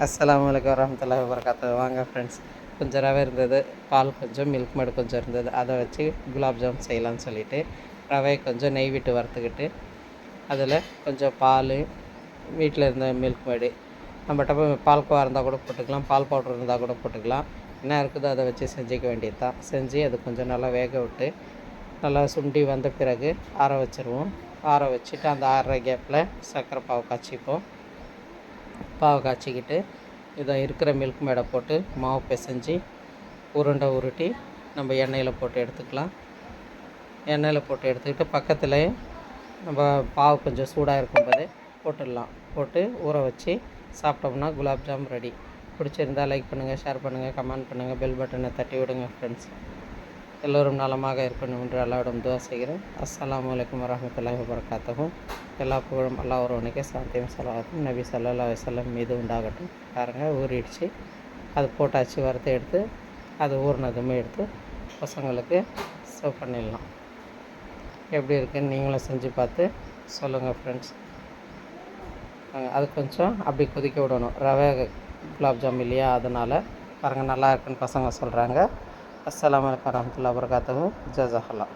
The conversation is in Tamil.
அஸ்ஸலாமு அலைக்கும் வரஹ்மத்துல்லாஹி வபரகாத்துஹு. வாங்க ஃப்ரெண்ட்ஸ், கொஞ்சம் ரவை இருந்தது, பால் கொஞ்சம், மில்க் மேடு கொஞ்சம் இருந்தது. அதை வச்சு குலாப் ஜாமுன் செய்யலான்னு சொல்லிவிட்டு ரவையை கொஞ்சம் நெய் விட்டு வறுத்துக்கிட்டு அதில் கொஞ்சம் பால், வீட்டில் இருந்த மில்க் மேடு, நம்மகிட்ட பால்கோவா இருந்தால் கூட போட்டுக்கலாம், பால் பவுட்ரு இருந்தால் கூட போட்டுக்கலாம். என்ன இருக்குதோ அதை வச்சு செஞ்சுக்க வேண்டியது தான். செஞ்சு அது கொஞ்சம் நல்லா வேக விட்டு நல்லா சுண்டி வந்த பிறகு ஆற வச்சுருவோம். ஆற வச்சுட்டு அந்த ஆறுற கேப்பில் சர்க்கரை பாவு காய்ச்சிப்போம். பாவை காய்ச்சிக்கிட்டு இதை இருக்கிற மில்க் மேடை போட்டு மாவு பிசைஞ்சு உருண்டை உருட்டி நம்ம எண்ணெயில் போட்டு எடுத்துக்கலாம். எண்ணெயில் போட்டு எடுத்துக்கிட்டு பக்கத்தில் நம்ம பாவு கொஞ்சம் சூடாக இருக்கும்போது போட்டுடலாம். போட்டு ஊற வச்சு சாப்பிட்டோம்னா குலாப் ஜாம் ரெடி. பிடிச்சிருந்தால் லைக் பண்ணுங்கள், ஷேர் பண்ணுங்கள், கமெண்ட் பண்ணுங்கள், பெல் பட்டனை தட்டி விடுங்க ஃப்ரெண்ட்ஸ். எல்லோரும் நலமாக இருக்கணும் என்று அல்லாஹ்விடம் துஆ செய்கிறேன். அஸ்ஸலாமு அலைக்கும் வரஹ்மத்துல்லாஹி வபரகாத்துஹு. எல்லா புகழும் அல்லாஹ் ஒருவனுக்கே, சாந்தியும் ஸலவாத்தும் நபி ஸல்லல்லாஹு அலைஹி வஸல்லம் மீது உண்டாகட்டும். பாருங்கள், ஊறிடுச்சு. அது போட்டாச்சு, வறுத்து எடுத்து அது ஊறினதுமே எடுத்து பசங்களுக்கு சர்வ் பண்ணிடலாம். எப்படி இருக்குன்னு நீங்களும் செஞ்சு பார்த்து சொல்லுங்கள் ஃப்ரெண்ட்ஸ். அது கொஞ்சம் அப்படி கொதிக்க விடணும். ரவை குலாப் ஜாம் இல்லையா, அதனால் பாருங்கள் நல்லா இருக்குன்னு பசங்க சொல்கிறாங்க. அஸ்ஸலாமு அலைக்கும் வரஹ்மத்துல்லாஹி வபரகாத்துஹு. ஜஸாக்கல்லாஹ்.